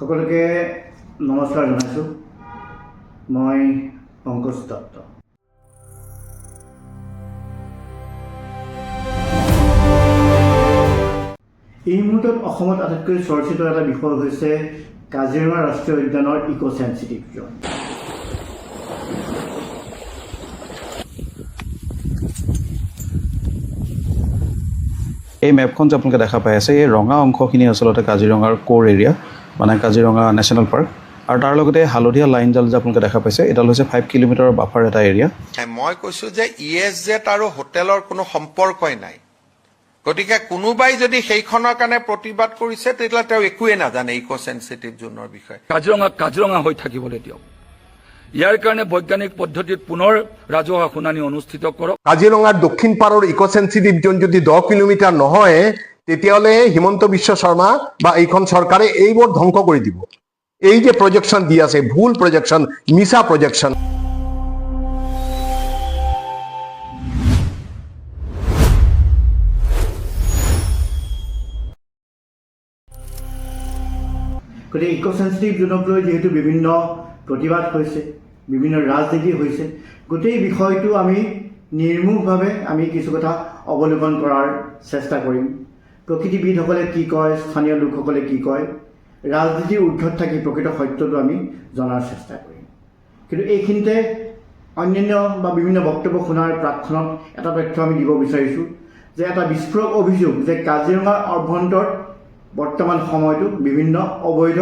সকলোকে নমস্কাৰ জনাইছোঁ। মই পংকজ দত্ত। এই মুহূৰ্তত অসমত আটাইতকৈ চৰ্চিত এটা বিষয় হৈছে কাজিৰঙা ৰাষ্ট্ৰীয় উদ্যানৰ ইকো সেন্সিটিভ জোন। এই মেপখন যে আপোনালোকে দেখা পাই আছে, এই ৰঙা অংশখিনি আচলতে কাজিৰঙাৰ কোৰ এৰিয়া, মানে কাজিৰঙা নেশ্যনেল পাৰ্ক। আৰু তাৰ লগতে হালধীয়া লাইনডাল যে আপোনালোকে দেখা পাইছে, এডাল হৈছে 5 কিলোমিটাৰৰ বাফাৰ এটা এৰিয়া। মই কৈছোঁ যে ESZ আৰু হোটেলৰ কোনো সম্পৰ্কই নাই। গতিকে কোনোবাই যদি সেইখনৰ কাৰণে প্ৰতিবাদ কৰিছে তেতিয়াহ'লে তেওঁ একোৱে নাজানে ইকো সেন্সিটিভ জোনৰ বিষয়ে। কাজিৰঙা হৈ থাকিবলৈ দিয়ক। ইয়াৰ কাৰণে বৈজ্ঞানিক পদ্ধতিত পুনৰ ৰাজহুৱা শুনানি অনুষ্ঠিত কৰক। কাজিৰঙাৰ দক্ষিণ পাৰৰ ইকো সেন্সিটিভ জোন যদি 10 কিলোমিটাৰ নহয়, তেতিয়াহ'লে হিমন্ত বিশ্ব শৰ্মা বা এইখন চৰকাৰে এইবোৰ ধ্বংস কৰি দিব। এই যে প্ৰজেকশ্যন দি আছে, ভুল প্ৰজেকশ্যন, মিছা প্ৰজেকশ্যন। গতিকে ইকো সেন্সিটিভ জোনক লৈ যিহেতু বিভিন্ন প্ৰতিবাদ হৈছে, বিভিন্ন ৰাজনীতি হৈছে, গোটেই বিষয়টো আমি নিৰ্মূলভাৱে আমি কিছু কথা অৱলোকন কৰাৰ চেষ্টা কৰিম। প্ৰকৃতিবিদসকলে কি কয়, স্থানীয় লোকসকলে কি কয়, ৰাজনীতিৰ ঊৰ্ধত থাকি প্ৰকৃত সত্যটো আমি জনাৰ চেষ্টা কৰিম। কিন্তু এইখিনিতে অন্যান্য বা বিভিন্ন বক্তব্য শুনাৰ প্ৰাকখনত এটা তথ্য আমি দিব বিচাৰিছোঁ যে এটা বিস্ফোৰক অভিযোগ যে কাজিৰঙাৰ অভ্যন্তৰত বৰ্তমান সময়তো বিভিন্ন অবৈধ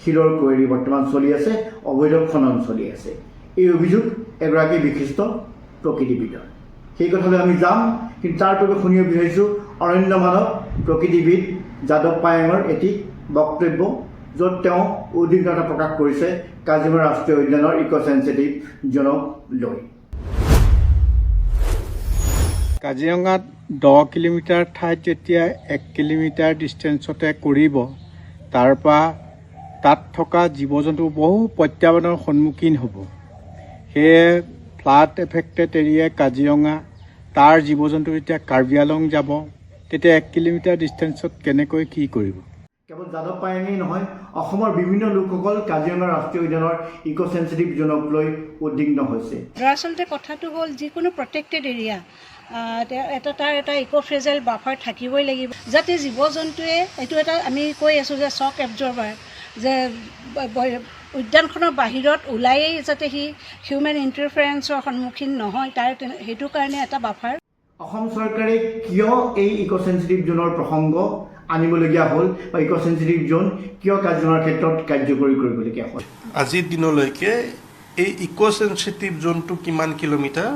শিলৰ কোৱাৰী বৰ্তমান চলি আছে, অবৈধ খনন চলি আছে। এই অভিযোগ এগৰাকী বিশিষ্ট প্ৰকৃতিবিদৰ। সেই কথালৈ আমি যাম, কিন্তু তাৰ পূৰ্বে শুনিব বিচাৰিছোঁ অৰণ্য মানৱ প্ৰকৃতিবিদ যাদৱ পায়েঙৰ এটি বক্তব্য, য'ত তেওঁ উদ্বিগ্নতা প্ৰকাশ কৰিছে কাজিৰঙা ৰাষ্ট্ৰীয় উদ্যানৰ ইকো সেন্সিটিভ জোনক লৈ। কাজিৰঙাত 10 কিলোমিটাৰ ঠাইত যেতিয়া 1 কিলোমিটাৰ ডিষ্টেঞ্চতে কৰিব, তাৰপৰা তাত থকা জীৱ জন্তু বহু প্ৰত্যাহ্বানৰ সন্মুখীন হ'ব। সেয়ে ফ্লাড এফেক্টেড এৰিয়া কাজিৰঙা, তাৰ জীৱ জন্তু যেতিয়া কাৰ্বি আংলং যাব, তেতিয়া 1 কিলোমিটাৰ ডিষ্টেঞ্চত কেনেকৈ কি কৰিব? কেৱল যাদৱ পায়েঙেই নহয়, অসমৰ বিভিন্ন লোকসকল কাজিৰঙা ৰাষ্ট্ৰীয় উদ্যানৰ ইকো সেন্সিটিভ জোনক লৈ উদ্বিগ্ন হৈছে। দৰাচলতে কথাটো হ'ল যিকোনো প্ৰটেক্টেড এৰিয়া তাৰ এটা ইকো ফ্ৰেজাইল বাফাৰ থাকিবই লাগিব, যাতে জীৱ জন্তুৱে এইটো এটা আমি কৈ আছোঁ যে শ্বক এবজৰ্ভাৰ, যে উদ্যানখনৰ বাহিৰত ওলায়েই যাতে সি হিউমেন ইণ্টাৰফেৰেঞ্চৰ সন্মুখীন নহয়, সেইটো কাৰণে এটা বাফাৰ। অসম চৰকাৰে কিয় এই ইকো সেন্সিটিভ জোনৰ প্ৰসংগ আনিবলগীয়া হ'ল বা ইকো সেন্সিটিভ জোন কিয় কাজিৰঙাৰ ক্ষেত্ৰত কাৰ্যকৰী কৰিবলগীয়া হ'ল? আজিৰ দিনলৈকে এই ইকো সেন্সিটিভ জোনটো কিমান কিলোমিটাৰ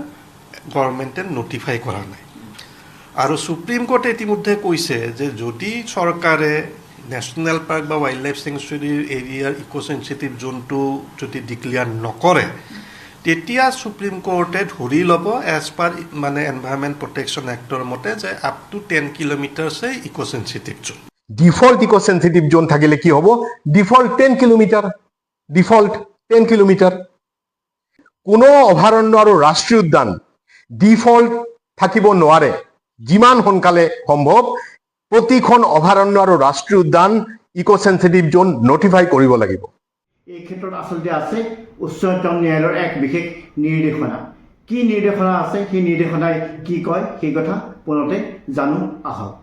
গভৰ্ণমেণ্টে নটিফাই কৰা নাই। আৰু সুপ্ৰিম কোৰ্টে ইতিমধ্যে কৈছে যে যদি চৰকাৰে নেশ্যনেল পাৰ্ক বা ৱাইল্ড লাইফ চেংচুৰীৰ এৰিয়াৰ ইকো সেন্সিটিভ জোনটো যদি ডিক্লেয়াৰ নকৰে, তেতিয়া সুপ্ৰিম কোৰ্টে ধৰি ল'ব এজ পাৰ মানে এনভাইৰনমেণ্ট প্ৰটেকশ্যন এক্টৰ মতে যে আপ টু 10 কিলোমিটাৰছহে eco sensitive zone. Default eco sensitive zone থাকিলে কি হ'ব? Default 10 kilometre, default 10 kilometre. কোনো অভয়াৰণ্য আৰু ৰাষ্ট্ৰীয় উদ্যান ডিফল্ট থাকিব নোৱাৰে। যিমান সোনকালে সম্ভৱ প্ৰতিখন অভয়াৰণ্য আৰু ৰাষ্ট্ৰীয় উদ্যান ইকো সেন্সিটিভ জোন নটিফাই কৰিব লাগিব। এই ক্ষেত্ৰত আচলতে আছে উচ্চতম ন্যায়ালয়ৰ এক বিশেষ নিৰ্দেশনা। কি নিৰ্দেশনা আছে, সেই নিৰ্দেশনাই কি কয় সেই কথা পুনতে জানো আহক।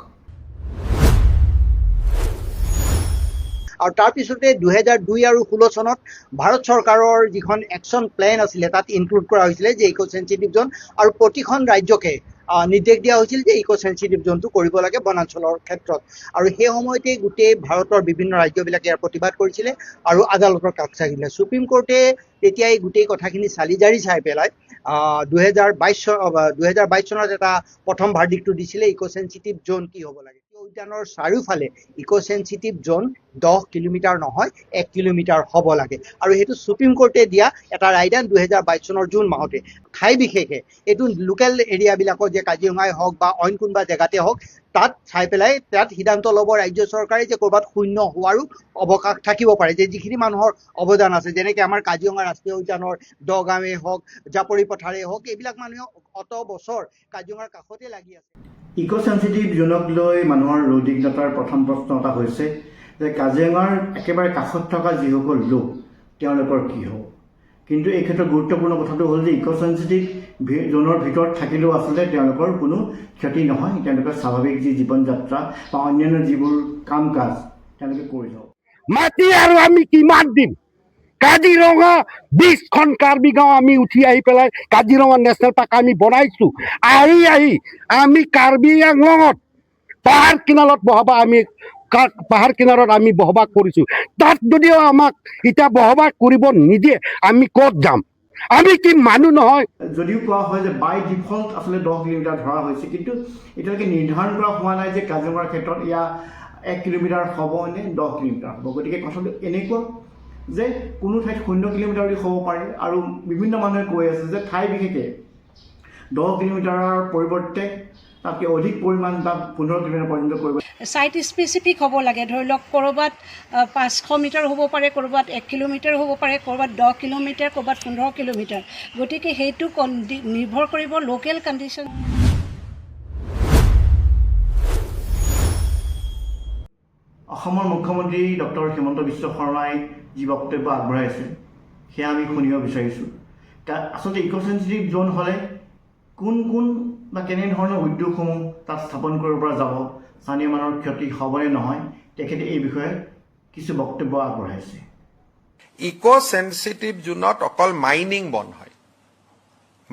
আৰু তাৰপিছতে 2002 আৰু 16 চনত ভাৰত চৰকাৰৰ যিখন একশ্যন প্লেন আছিলে তাত ইনক্লুড কৰা হৈছিলে যে ইকো সেন্সিটিভ জোন, আৰু প্ৰতিখন ৰাজ্যকে নিৰ্দেশ দিয়া হৈছিল যে ইকো সেন্সিটিভ জোনটো কৰিব লাগে বনাঞ্চলৰ ক্ষেত্ৰত। আৰু সেই সময়তে গোটেই ভাৰতৰ বিভিন্ন ৰাজ্যবিলাকে ইয়াৰ প্ৰতিবাদ কৰিছিলে আৰু আদালতৰ কাষ চাপিছিলে। সুপ্ৰিম কোৰ্টে তেতিয়া এই গোটেই কথাখিনি চালি জাৰি চাই পেলাই 2022 চনত এটা প্ৰথম ভাৰ্ডিক্টটো দিছিলে ইকো সেন্সিটিভ জোন কি হ'ব লাগে। উদ্যানৰ চাৰিওফালে ইকো সেন্সিটিভ জোন 10 কিলোমিটাৰ নহয় 1 কিলোমিটাৰ হ'ব লাগে। আৰু সেইটো সুপ্ৰিম কোৰ্টে দিয়া এটা ৰায়দান 2022 চনৰ জুন মাহতে। ঠাই বিশেষে এইটো লোকেল এৰিয়াবিলাকত যে কাজিৰঙাই হওক বা অইন কোনোবা জেগাতে হওক, তাত চাই পেলাই তাত সিদ্ধান্ত ল'ব ৰাজ্য চৰকাৰে যে ক'ৰবাত শূন্য হোৱাৰো অৱকাশ থাকিব পাৰে, যে যিখিনি মানুহৰ অৱদান আছে, যেনেকৈ আমাৰ কাজিৰঙা ৰাষ্ট্ৰীয় উদ্যানৰ দগাঁৱে হওক, জাপৰি পথাৰেই হওক, এইবিলাক মানুহে অত বছৰ কাজিৰঙাৰ কাষতে লাগি আছে। ইকো সেন্সিটিভ জোনক লৈ মানুহৰ উদ্বিগ্নতাৰ প্ৰথম প্ৰশ্ন এটা হৈছে যে কাজিৰঙাৰ একেবাৰে কাষত থকা যিসকল লোক তেওঁলোকৰ কি হ'ব। কিন্তু এই ক্ষেত্ৰত গুৰুত্বপূৰ্ণ কথাটো হ'ল যে ইক' চেঞ্চিটিভ জোনৰ ভিতৰত থাকিলেও আচলতে তেওঁলোকৰ কোনো ক্ষতি নহয়, তেওঁলোকৰ স্বাভাৱিক যি জীৱন যাত্ৰা বা অন্যান্য যিবোৰ কাম কাজ তেওঁলোকে কৰি যাব। মাটি আৰু আমি কিমান দিম? কাজিৰঙা 20খন কাৰ্বি গাঁও আমি উঠি আহি পেলাই কাজিৰঙা নেশ্যনেল পাৰ্ক আমি বনাইছো। আহি আমি কাৰ্বি আংলঙত পাহাৰ কিনাৰত আমি বসবাস কৰিছো। তাত যদিও আমাক এতিয়া বসবাস কৰিব নিদিয়ে আমি ক'ত যাম? আমি কি মানুহ নহয়? যদিও কোৱা হয় যে বাই ডিফল্ট আচলতে 10 কিলোমিটাৰ ধৰা হৈছে, কিন্তু এতিয়ালৈকে নিৰ্ধাৰণ কৰা হোৱা নাই যে কাজিৰঙাৰ ক্ষেত্ৰত এয়া 1 কিলোমিটাৰ হ'ব নে 10 কিলোমিটাৰ হ'ব। গতিকে কথাটো এনেকুৱা যে কোনো ঠাইত 0 কিলোমিটাৰ হ'ব পাৰে, আৰু বিভিন্ন মানুহে কৈ আছে যে ঠাই বিশেষে 10 কিলোমিটাৰৰ পৰিৱৰ্তে তাতকৈ অধিক পৰিমাণ বা 15 কিলোমিটাৰ পৰ্যন্ত কৰিব। ছাইট স্পেচিফিক হ'ব লাগে। ধৰি লওক ক'ৰবাত 500 মিটাৰ হ'ব পাৰে, ক'ৰবাত 1 কিলোমিটাৰ হ'ব পাৰে, ক'ৰবাত 10 কিলোমিটাৰ, ক'ৰবাত 15 কিলোমিটাৰ। গতিকে সেইটো নিৰ্ভৰ কৰিব লোকেল কণ্ডিশ্যন। অসমৰ মুখ্যমন্ত্ৰী ডক্টৰ হিমন্ত বিশ্ব শৰ্মাই যি বক্তব্য আগবঢ়াইছে সেয়া আমি শুনিব বিচাৰিছোঁ। আচলতে ইক' চেঞ্চিটিভ জ'ন হ'লে কোন বা কেনেধৰণৰ উদ্যোগসমূহ তাত স্থাপন কৰিব পৰা যাব, স্থানীয় মানুহৰ ক্ষতি হ'বনে নহয়, তেখেতে এই বিষয়ে কিছু বক্তব্য আগবঢ়াইছে। ইক' চেঞ্চিটিভ জোনত অকল মাইনিং বন্ধ হয়,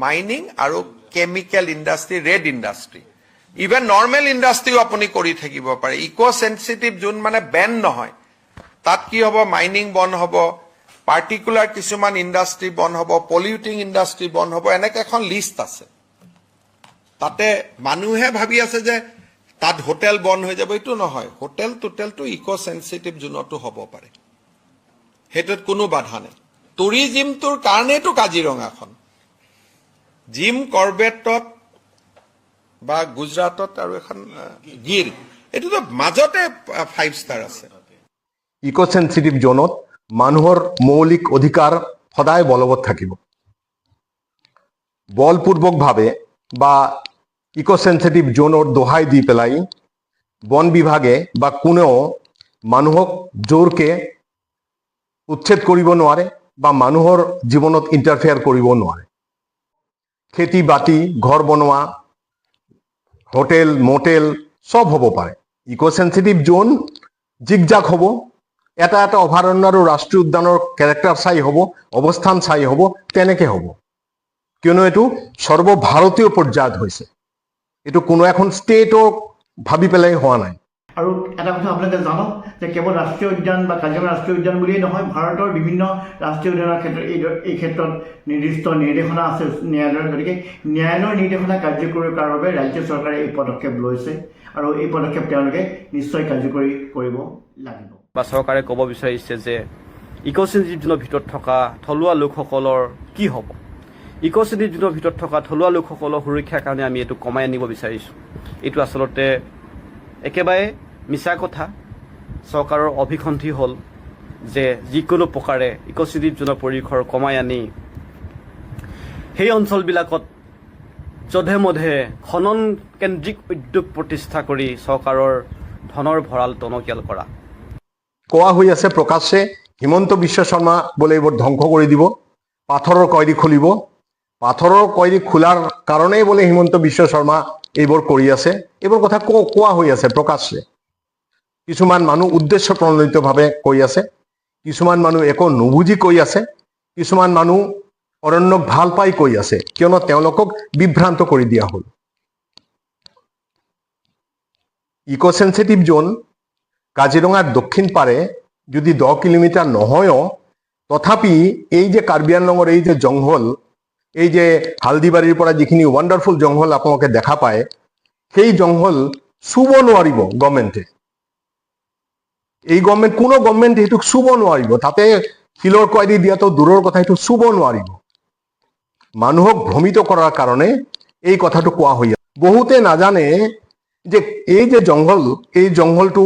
মাইনিং আৰু chemical industry, red industry, even normal ইণ্ডাষ্ট্ৰিও আপুনি কৰি থাকিব পাৰে। ইক' চেঞ্চিটিভ জোন মানে বেন নহয়। তাত কি হ'ব? মাইনিং বন্ধ হ'ব, পাৰ্টিকুলাৰ কিছুমান ইণ্ডাষ্ট্ৰি বন্ধ হ'ব, পলিউটিং ইণ্ডাষ্ট্ৰি বন্ধ হ'ব, এনেকৈ এখন লিষ্ট আছে। তাতে মানুহে ভাবি আছে যে তাত হোটেল বন্ধ হৈ যাব, এইটো নহয়। হোটেলটো ইক' চেঞ্চিটিভ জোনতো হ'ব পাৰে, সেইটোত কোনো বাধা নাই। টুৰিজিমটোৰ কাৰণেতো কাজিৰঙাখন। জিম কৰ্বেটত বা গুজৰাটত আৰু এখন গিৰ, এইটোতো মাজতে 5 ষ্টাৰ আছে। ইক' চেঞ্চিটিভ জোনত মানুহৰ মৌলিক অধিকাৰ সদায় বলবৎ থাকিব। বলপূৰ্বকভাৱে বা ইক' চেঞ্চিটিভ জোনৰ দোহাই দি পেলাই বন বিভাগে বা কোনেও মানুহক জোৰকে উচ্ছেদ কৰিব নোৱাৰে বা মানুহৰ জীৱনত ইণ্টাৰফেয়াৰ কৰিব নোৱাৰে। খেতি বাতি, ঘৰ বনোৱা, হোটেল মোটেল সব হ'ব পাৰে। ইক' চেঞ্চিটিভ জোন জিগজাগ হ'ব, এটা অভয়াৰণ্য আৰু ৰাষ্ট্ৰীয় উদ্যানৰ কেৰেক্টাৰ চাই হ'ব, অৱস্থান চাই হ'ব, তেনেকে হ'ব। কিয়নো এইটো সৰ্বভাৰতীয় পৰ্যায়ত হৈছে, এইটো কোনো এখন ষ্টেটক ভাবি পেলাই হোৱা নাই। আৰু এটা কথা আপোনালোকে জানক যে কেৱল ৰাষ্ট্ৰীয় উদ্যান বা কাজিৰঙা ৰাষ্ট্ৰীয় উদ্যান বুলিয়েই নহয়, ভাৰতৰ বিভিন্ন ৰাষ্ট্ৰীয় উদ্যানৰ ক্ষেত্ৰত এই ক্ষেত্ৰত নিৰ্দিষ্ট নিৰ্দেশনা আছে ন্যায়ালয়ৰ। গতিকে ন্যায়ালয়ৰ নিৰ্দেশনা কাৰ্যকৰী কৰাৰ বাবে ৰাজ্য চৰকাৰে এই পদক্ষেপ লৈছে, আৰু এই পদক্ষেপ তেওঁলোকে নিশ্চয় কাৰ্যকৰী কৰিব লাগিব। বা চৰকাৰে ক'ব বিচাৰিছে যে ইক' চেঞ্চিটিভ জোনৰ ভিতৰত থকা থলুৱা লোকসকলৰ কি হ'ব। ইক' চেঞ্চিটিভ জোনৰ ভিতৰত থকা থলুৱা লোকসকলৰ সুৰক্ষাৰ কাৰণে আমি এইটো কমাই আনিব বিচাৰিছোঁ। এইটো আচলতে একেবাৰে মিছা কথা। চৰকাৰৰ অভিসন্ধি হ'ল যে যিকোনো প্ৰকাৰে ইক' চেঞ্চিটিভ জোনৰ পৰিসৰ কমাই আনি সেই অঞ্চলবিলাকত যধে মধে খনন কেন্দ্ৰিক উদ্যোগ প্ৰতিষ্ঠা কৰি চৰকাৰৰ ধনৰ ভঁৰাল টনকিয়াল কৰা। কোৱা হৈ আছে প্ৰকাশ্যে হিমন্ত বিশ্ব শৰ্মা বোলে এইবোৰ ধ্বংস কৰি দিব, পাথৰৰ কয়দি খুলিব। পাথৰৰ কয়দি খোলাৰ কাৰণেই বোলে হিমন্ত বিশ্ব শৰ্মা এইবোৰ কৰি আছে। এইবোৰ কথা কোৱা হৈ আছে প্ৰকাশ্যে। কিছুমান মানুহ উদ্দেশ্য প্ৰণোদিতভাৱে কৈ আছে, কিছুমান মানুহ একো নুবুজি কৈ আছে, কিছুমান মানুহ অৰণ্যক ভাল পাই কৈ আছে, কিয়নো তেওঁলোকক বিভ্ৰান্ত কৰি দিয়া হ'ল। ইক' চেঞ্চিটিভ জোন কাজিৰঙাৰ দক্ষিণ পাৰে যদি 10 কিলোমিটাৰ নহয়ও, তথাপি এই যে কাৰ্বি আংলঙৰ এই যে জংঘল, এই যে হালদিবাৰীৰ পৰা যিখিনি ৱাণ্ডাৰফুল জংঘল আপোনালোকে দেখা পায়, সেই জংঘল চুব নোৱাৰিব গভৰ্ণমেণ্টে। এই কোনো গভৰ্ণমেণ্ট সেইটোক চুব নোৱাৰিব। তাতে শিলৰ কয়দি দিয়াটো দূৰৰ কথা, সেইটো চুব নোৱাৰিব। মানুহক ভ্ৰমিত কৰাৰ কাৰণে এই কথাটো কোৱা হৈ আছে। বহুতে নাজানে যে এই যে জংঘল, এই জংঘলটো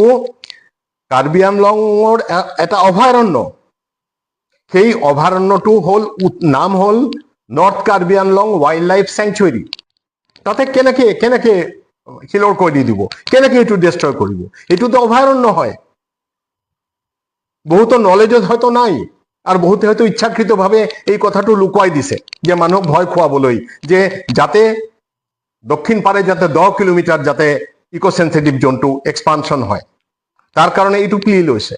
কাৰ্বি আংলঙৰ এটা অভয়াৰণ্য। সেই অভয়াৰণ্যটো নাম হ'ল north Karbi Anglong wild life sanctuary. তাতে কেনেকে শিলৰ কয়দি দিব, কেনেকে এইটো ডিষ্ট্ৰয় কৰিব? এইটোতো অভয়াৰণ্য হয়। বহুতৰ নলেজত হয়তো নাই আৰু বহুতে হয়তো ইচ্ছাকৃতভাৱে এই কথাটো লুকুৱাই দিছে যে মানুহক ভয় খুৱাবলৈ, যে যাতে দক্ষিণ পাৰে যাতে 10 কিলোমিটাৰ যাতে ইকো সেন্সিটিভ জোনটো এক্সপানশন হয়, তাৰ কাৰণে এইটো প্লি লৈছে।